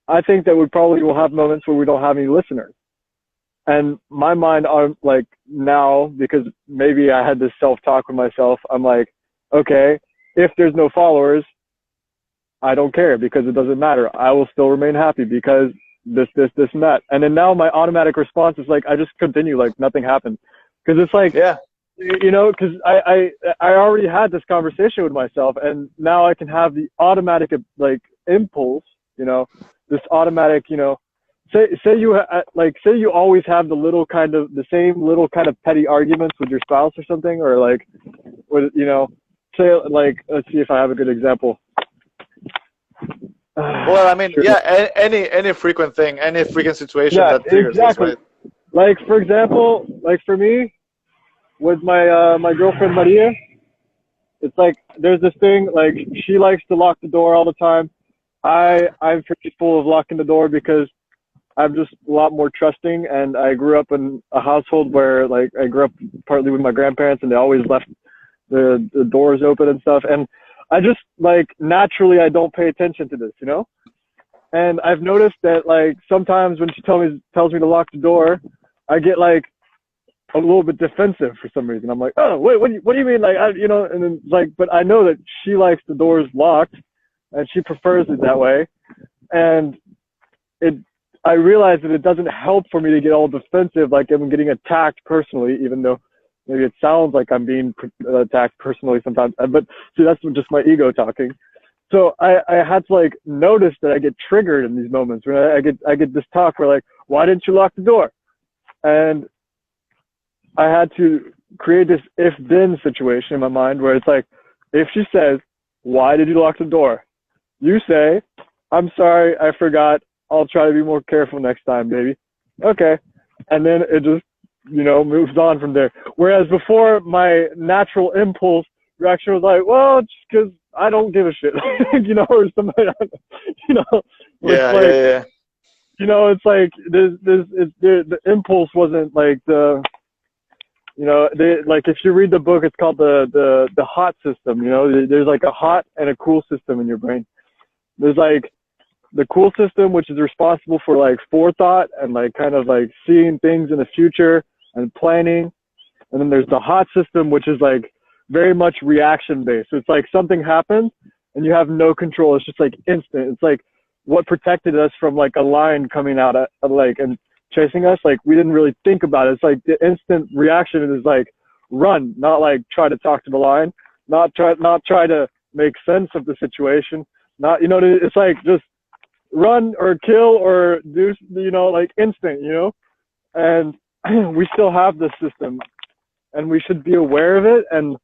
I think that we probably will have moments where we don't have any listeners. And my mind, I'm like now, because maybe I had this self-talk with myself, I'm like, okay, if there's no followers, I don't care because it doesn't matter. I will still remain happy because this, and that. And then now my automatic response is like, I just continue like nothing happened. Because it's like, you know, because I already had this conversation with myself, and now I can have the automatic like impulse, you know, this automatic, you know, say you always have the same little kind of petty arguments with your spouse or something, or like with, you know, say like, let's see if I have a good example. Well, I mean, any frequent thing, any frequent situation that triggers this, right? Like for example, like for me, with my my girlfriend Maria, it's like there's this thing like she likes to lock the door all the time, I'm fearful of locking the door because I'm just a lot more trusting, and I grew up in a household where like I grew up partly with my grandparents, and they always left the doors open and stuff, and I just like naturally I don't pay attention to this, you know. And I've noticed that like sometimes when she tells me to lock the door, I get like a little bit defensive for some reason. I'm like, oh wait, what do you mean? Like you know, and then like, but I know that she likes the doors locked, and she prefers it that way, and it. I realize that it doesn't help for me to get all defensive, like I'm getting attacked personally, even though maybe it sounds like I'm being attacked personally sometimes. But see, that's just my ego talking. So I had to like notice that I get triggered in these moments where I get this talk where like, why didn't you lock the door? And I had to create this if-then situation in my mind where it's like, if she says, why did you lock the door? You say, I'm sorry, I forgot. I'll try to be more careful next time, baby. Okay. And then it just, you know, moves on from there. Whereas before, my natural impulse reaction was like, well, just because I don't give a shit, you know, or somebody, you know, Yeah, like, yeah. you know, it's like the impulse wasn't like the, you know, like if you read the book, it's called the hot system. You know, there's like a hot and a cool system in your brain. There's like the cool system, which is responsible for like forethought and like kind of like seeing things in the future and planning. And then there's the hot system, which is like very much reaction based. So it's like something happens and you have no control. It's just like instant. It's like what protected us from like a lion coming out at like and chasing us. Like we didn't really think about it. It's like the instant reaction is like run, not like try to talk to the lion, not try to make sense of the situation. Not, you know, it's like just run or kill or do, you know, like instant, you know. And we still have this system and we should be aware of it. And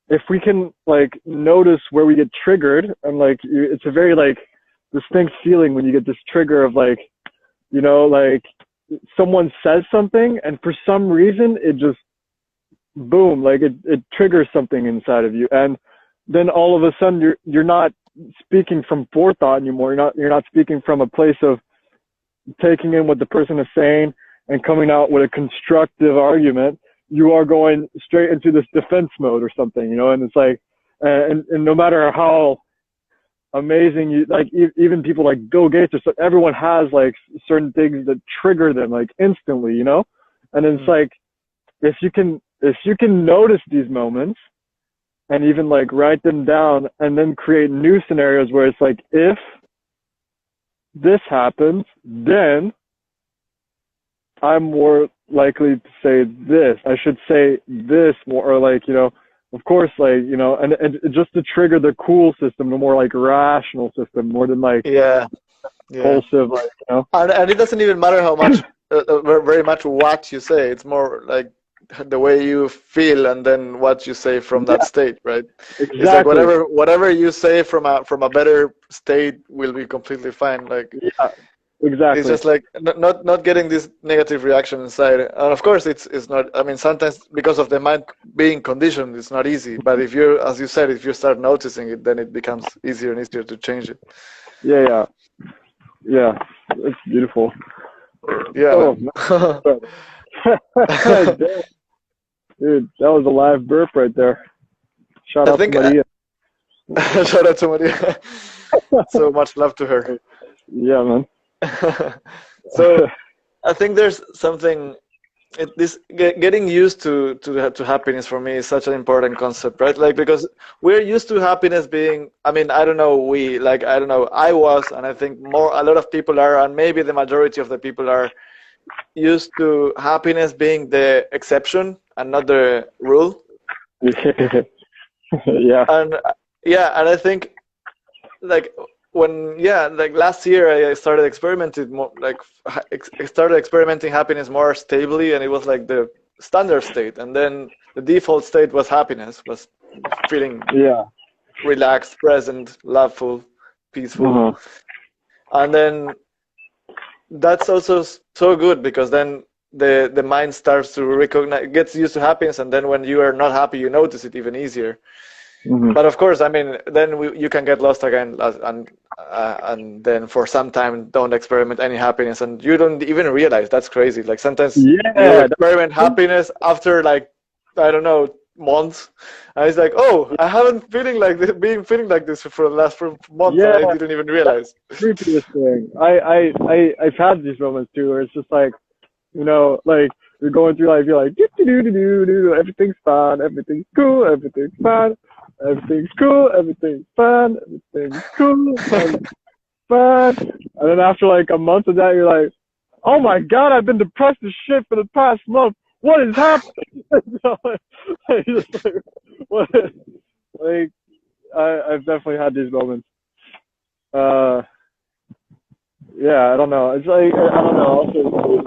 if we can like notice where we get triggered, and like it's a very like distinct feeling when you get this trigger of like, you know, like someone says something and for some reason it just boom, like it triggers something inside of you, and then all of a sudden you're not speaking from forethought anymore. You're not speaking from a place of taking in what the person is saying and coming out with a constructive argument. You are going straight into this defense mode or something, you know. And it's like, and no matter how amazing you like, even people like Bill Gates or so, everyone has like certain things that trigger them like instantly, you know. And it's like, if you can notice these moments and even like write them down and then create new scenarios where it's like, if this happens, then I'm more likely to say this. I should say this more, or like, you know, of course, like, you know, and just to trigger the cool system, the more like rational system, more than like impulsive, like, you know. And it doesn't even matter how much, very much what you say. It's more like the way you feel and then what you say from that state, right? Exactly. It's like whatever you say from a better state will be completely fine. Like, exactly. It's just like not getting this negative reaction inside. And of course it's not, I mean, sometimes because of the mind being conditioned, it's not easy. But if you, as you said, if you start noticing it, then it becomes easier and easier to change it. Yeah. It's beautiful. Yeah. Dude, that was a live burp right there. Shout out to Maria. Shout out to Maria. So much love to her. Yeah, man. So I think there's something, this getting used to happiness for me is such an important concept, right? Like, because we're used to happiness being, I mean, I don't know, I was, and I think a lot of people are, and maybe the majority of the people are used to happiness being the exception and not the rule. And I think like like last year I started experimenting more, like started experimenting happiness more stably, and it was like the standard state, and then the default state was happiness, was feeling relaxed, present, loveful, peaceful. And then that's also so good, because then the mind starts to recognize, gets used to happiness, and then when you are not happy, you notice it even easier. But of course, I mean, then you can get lost again, and and then for some time don't experiment any happiness, and you don't even realize. That's crazy. Like sometimes you experiment happiness after like, I don't know, months, and it's like, oh, I haven't been feeling like this for the last months, and I didn't even realize. Creepiest thing. I've had these moments too, where it's just like, you know, like you're going through life, you're like, do, everything's fine, everything's cool, everything's fine, everything's cool, everything's fine, everything's cool, everything's fine. And then after like a month of that, you're like, oh my God, I've been depressed as shit for the past month. What is happening? Like, I've definitely had these moments. Yeah, I don't know. It's like, I don't know. Also,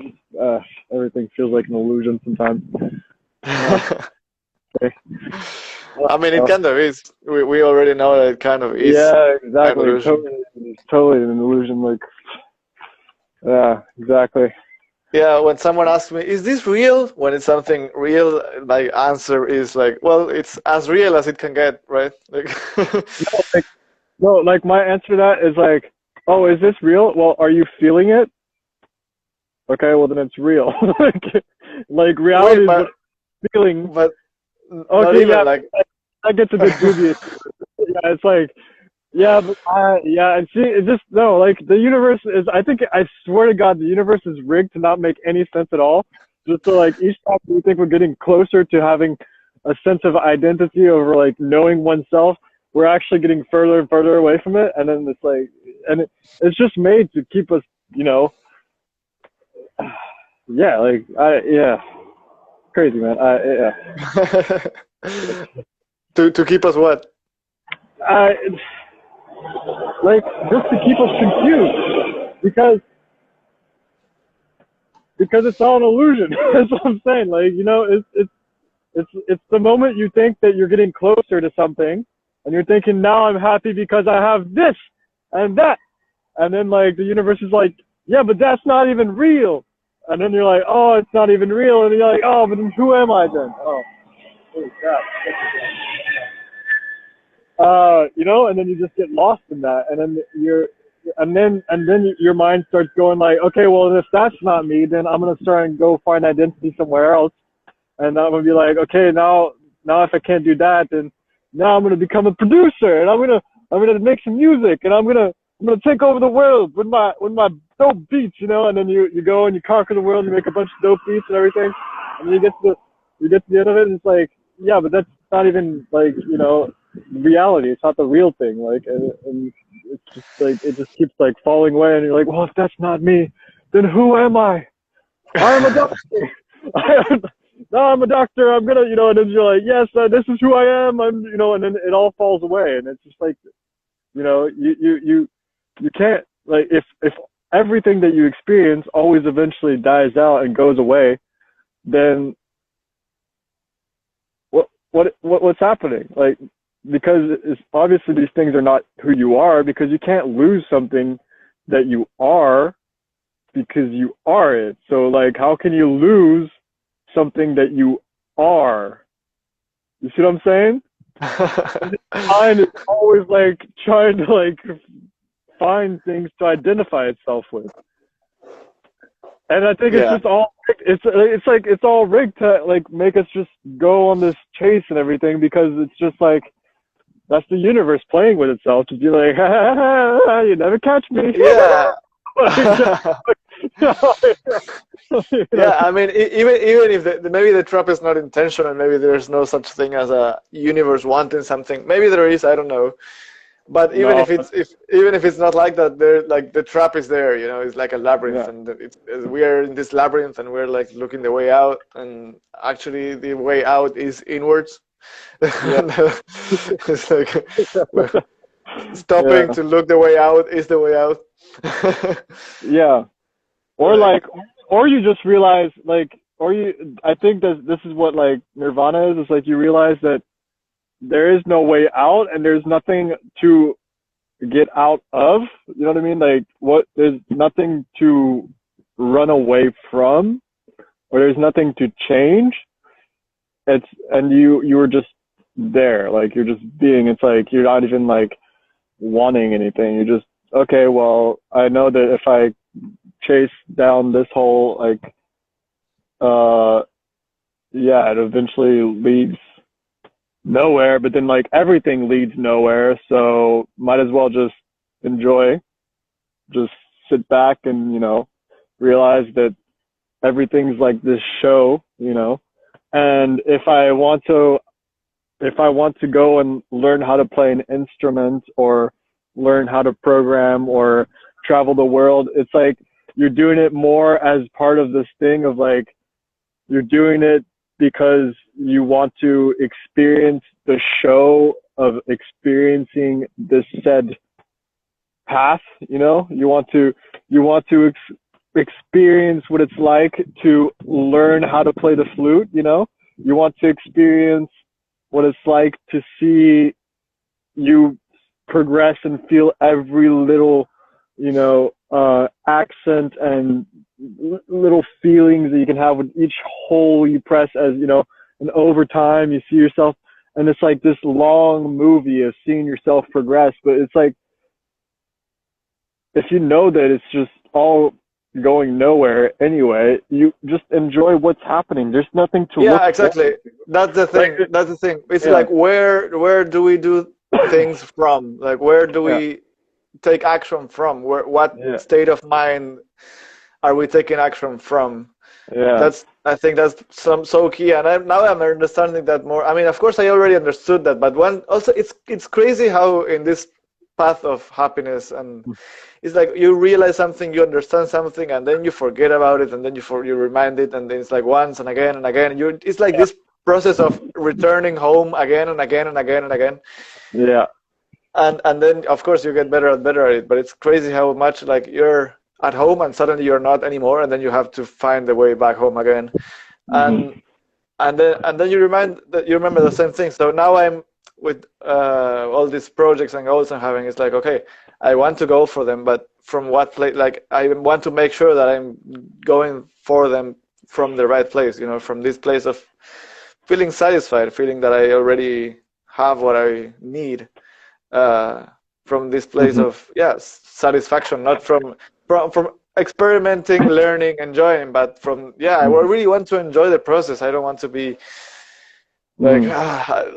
everything feels like an illusion sometimes. Okay. I mean, it kind of is. We already know that it kind of is. Yeah, exactly. Totally an illusion. Like, yeah, exactly. Yeah, when someone asks me, "Is this real?" When it's something real, my answer is like, "Well, it's as real as it can get, right?" Like, no, my answer to that is like, "Oh, is this real? Well, are you feeling it? Okay, well then it's real." like reality is feeling. But okay, yeah, like that gets a bit dubious. Yeah, it's like. Yeah, but yeah, and see, it's just no, like the universe is. I swear to God, the universe is rigged to not make any sense at all. Just so like each time we think we're getting closer to having a sense of identity over like knowing oneself, we're actually getting further and further away from it. And then it's like, and it's just made to keep us, you know. Yeah, like crazy man. Yeah. To keep us what? Like just to keep us confused, because it's all an illusion. That's what I'm saying. Like, you know, it's the moment you think that you're getting closer to something, and you're thinking, now I'm happy because I have this and that, and then like the universe is like, yeah, but that's not even real, and then you're like, oh, it's not even real, and you're like, oh, but then who am I then? Oh, holy crap. You know, and then you just get lost in that, and then your mind starts going like, okay, well, if that's not me, then I'm gonna start and go find identity somewhere else, and I'm gonna be like, okay, now if I can't do that, then now I'm gonna become a producer, and I'm gonna make some music, and I'm gonna take over the world with my dope beats, you know, and then you go and you conquer the world, and you make a bunch of dope beats and everything, and then you get to the end of it, and it's like, yeah, but that's not even like, you know, reality. It's not the real thing. Like, and it's just like it just keeps like falling away, and you're like, well, if that's not me, then who am I? I'm a doctor. No, I'm a doctor. I'm gonna, you know, and then you're like, yes, this is who I am. I'm, you know, and then it all falls away, and it's just like, you know, you can't, like, if everything that you experience always eventually dies out and goes away, then what's happening? Like, because it's obviously these things are not who you are, because you can't lose something that you are because you are it. So like, how can you lose something that you are? You see what I'm saying? Mind is always like trying to like find things to identify itself with. And I think it's just all it's like it's all rigged to like make us just go on this chase and everything, because it's just like that's the universe playing with itself to be like, you never catch me. Yeah. Yeah, I mean, even if maybe the trap is not intentional, and maybe there's no such thing as a universe wanting something. Maybe there is, I don't know. But even if it's not like that, there, like, the trap is there. You know, it's like a labyrinth, and we are in this labyrinth, and we're like looking the way out, and actually the way out is inwards. It's like stopping to look the way out is the way out. Yeah. Or like, or you just realize, like, I think that this is what like nirvana is. It's like you realize that there is no way out, and there's nothing to get out of. You know what I mean? Like, there's nothing to run away from, or there's nothing to change. And you were just there, like you're just being. It's like you're not even like wanting anything. You're just okay, well, I know that if I chase down this whole like yeah, it eventually leads nowhere, but then like everything leads nowhere, so might as well just enjoy, just sit back and, realize that everything's like this show, and if I want to go and learn how to play an instrument or learn how to program or travel the world, it's like you're doing it more as part of this thing of like you're doing it because you want to experience the show of experiencing this said path, you want to experience what it's like to learn how to play the flute, you want to experience what it's like to see you progress and feel every little, accent and little feelings that you can have with each hole you press as, and over time you see yourself, and it's like this long movie of seeing yourself progress. But it's like, if you know that it's just all going nowhere anyway, you just enjoy what's happening. There's nothing to look exactly. That's the thing. Like, That's the thing. It's like where do we do things from? Like where do we take action from? What state of mind are we taking action from? I think that's so key, and now I'm understanding that more. I mean, of course I already understood that, but also it's crazy how in this path of happiness, and it's like you realize something, you understand something, and then you forget about it, and then you remind it, and then it's like once and again and again. It's like this process of returning home again and again and again and again. Yeah. And then of course you get better and better at it, but it's crazy how much like you're at home and suddenly you're not anymore, and then you have to find the way back home again. And then you remember the same thing. So now I'm with all these projects and goals I'm having. It's like, okay, I want to go for them, but from what place? Like I want to make sure that I'm going for them from the right place, from this place of feeling satisfied, feeling that I already have what I need, from this place of satisfaction, not from experimenting, learning, enjoying, but from I really want to enjoy the process. I don't want to be like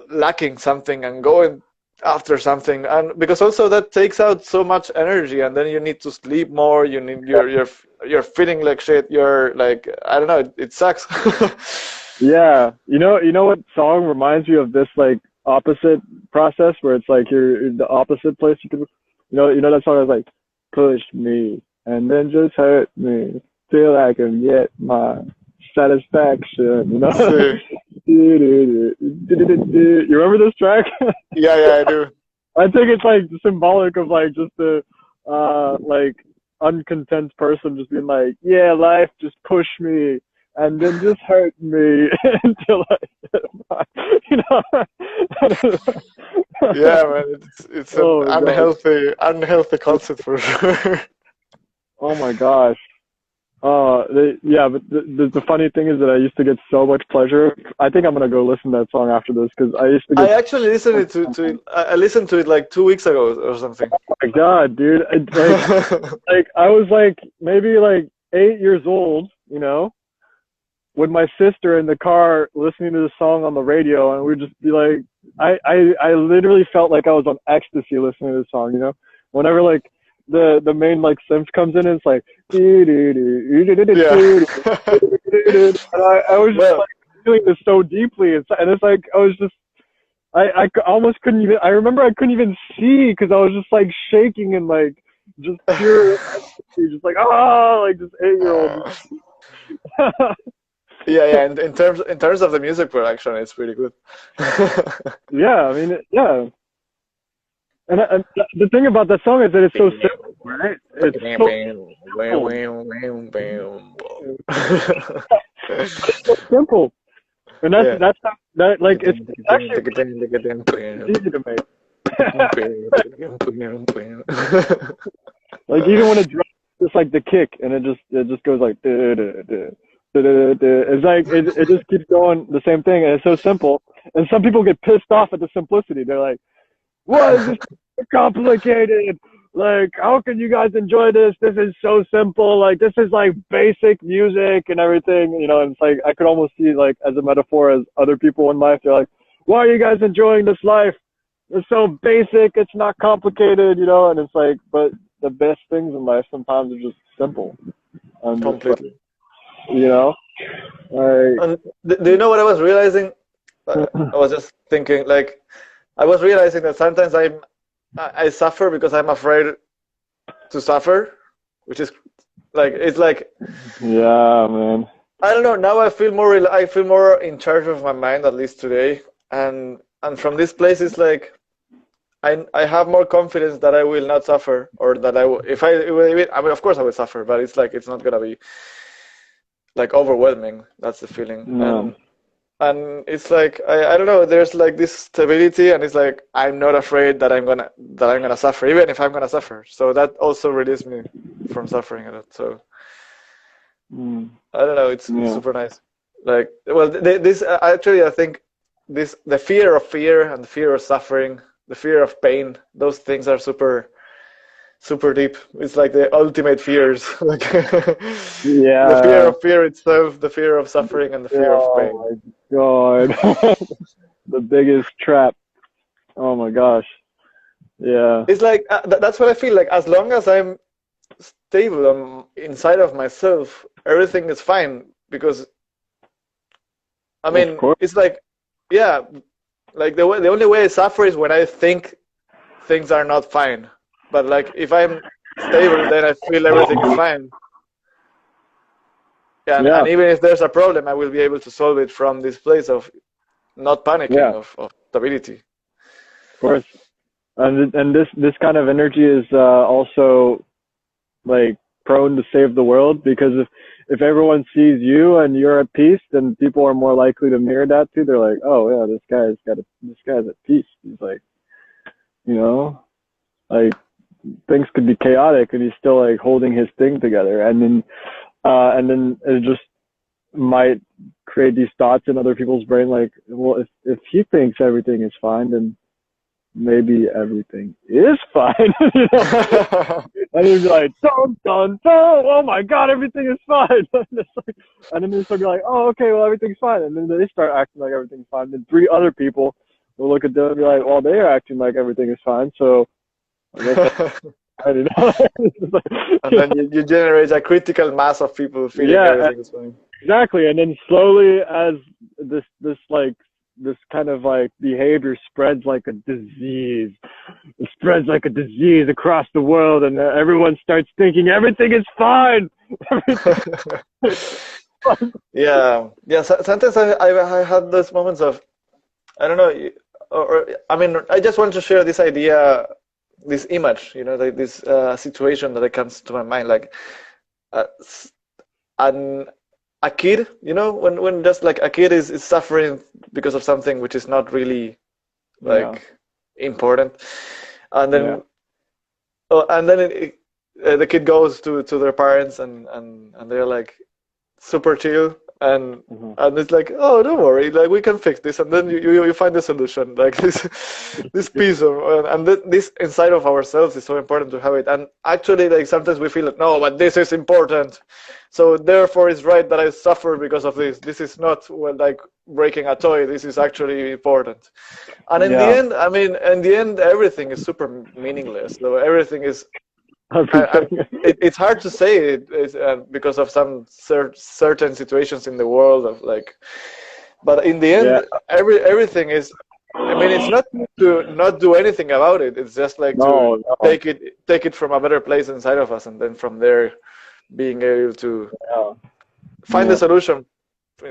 lacking something and going after something, and because also that takes out so much energy, and then you need to sleep more. You need you're feeling like shit. You're like, I don't know. It sucks. Yeah, you know what song reminds me of this like opposite process, where it's like you're in the opposite place. You can, that song is like, push me and then just hurt me till I can get my satisfaction. You remember this track? Yeah, I do. I think it's like symbolic of like just the like uncontent person just being like, yeah, life just push me and then just hurt me until I, Yeah, man, it's an unhealthy concept for sure. Oh my gosh. But the funny thing is that I used to get so much pleasure. I think I'm gonna go listen to that song after this, because I used to. I actually listened to it. I listened to it like 2 weeks ago or something. Oh my god, dude! Like I was like maybe like 8 years old, with my sister in the car listening to the song on the radio, and we'd just be like, I literally felt like I was on ecstasy listening to the song, whenever like the main like synth comes in, and it's like I was just like feeling this so deeply, and it's like I was just I almost couldn't even, I remember I couldn't even see because I was just like shaking and like just pure ecstasy, just like like just 8-year-old. Yeah, and in terms of the music production, it's pretty good. Yeah, I mean, yeah. And the thing about that song is that it's so simple, right? It's so simple, and that's that like it's actually easy to make. Like even when it drops, it's like the kick, and it just goes like. It's like it just keeps going the same thing, and it's so simple. And some people get pissed off at the simplicity. They're like, "What is this complicated? like, how can you guys enjoy this? This is so simple. Like, this is like basic music and everything, you know, and it's like, I could almost see like as a metaphor as other people in life, they're like, why are you guys enjoying this life? It's so basic. It's not complicated, you know, and it's like, but the best things in life sometimes are just simple. And Completely. Just, you know, like, And do you know what I was realizing? I was just thinking, like, I was realizing that sometimes I suffer because I'm afraid to suffer, which is like, it's like, yeah, man. I don't know. Now I feel more in charge of my mind, at least today. And from this place, it's like I have more confidence that I will not suffer, or that I will, if I mean, of course I will suffer, but it's like it's not gonna be like overwhelming. That's the feeling. No. And it's like I don't know. There's like this stability, and it's like I'm not afraid that I'm gonna suffer, even if I'm gonna suffer. So that also releases me from suffering a lot. So I don't know. It's super nice. Like, well, this actually, I think the fear and the fear of suffering, the fear of pain, those things are super deep. It's like the ultimate fears. Like the fear of fear itself, the fear of suffering, and the fear of pain. Oh my God. The biggest trap. Oh my gosh. Yeah. It's like that's what I feel like. As long as I'm stable inside of myself, everything is fine. Because I mean, it's like, yeah, like the only way I suffer is when I think things are not fine. But like if I'm stable, then I feel everything is fine. Yeah, and even if there's a problem, I will be able to solve it from this place of not panicking, of stability. Of course. And this kind of energy is also like prone to save the world, because if everyone sees you and you're at peace, then people are more likely to mirror that too. They're like, oh yeah, this guy's at peace. He's like, you know, like things could be chaotic and he's still like holding his thing together. And then it just might create these thoughts in other people's brain, like, well, if he thinks everything is fine, then maybe everything is fine. You know? And he'd be like, dun, dun, dun, oh my God, everything is fine. And then they start be like, oh, okay, well, everything's fine. And then they start acting like everything's fine. Then 3 other people will look at them and be like, well, they are acting like everything is fine. So I guess I don't know. And then you generate a critical mass of people feeling everything is fine. Exactly. And then slowly, as this kind of like behavior spreads like a disease. It spreads like a disease across the world, and everyone starts thinking everything is fine. Yeah. Sometimes I had those moments of, I don't know, or I mean, I just want to share this idea, this image, you know, like this situation that comes to my mind, like a kid, you know, when just like a kid is suffering because of something which is not really like important, and then the kid goes to their parents and they're like super chill, and it's like, oh, don't worry, like we can fix this, and then you find the solution, like this piece of and this inside of ourselves is so important to have it. And actually, like sometimes we feel like, no, but this is important, so therefore it's right that I suffer because of this. This is not, well, like breaking a toy. This is actually important. And in the end, I mean, in the end, everything is super meaningless. So everything is. It's hard to say it because of some certain situations in the world of like, but in the end, everything is. I mean, it's not to not do anything about it. It's just like take it from a better place inside of us, and then from there, being able to find the solution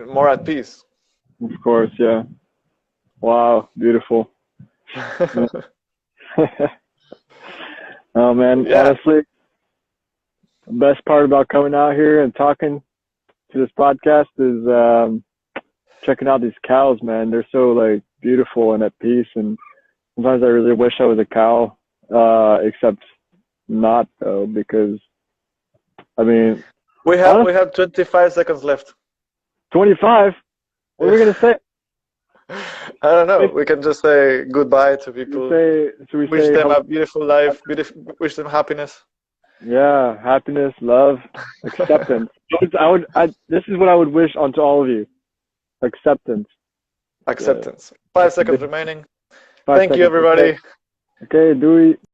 more at peace. Of course, yeah. Wow, beautiful. Oh man, honestly, the best part about coming out here and talking to this podcast is checking out these cows, man. They're so like beautiful and at peace, and sometimes I really wish I was a cow, except not though, because I mean, we have 25 seconds left. 25? What are we gonna say? I don't know. We can just say goodbye to people. Wish them a beautiful life. Wish them happiness. Yeah, happiness, love, acceptance. This is what I would wish onto all of you. Acceptance. Acceptance. 5 seconds remaining. 5 Thank you, seconds. everybody. Okay,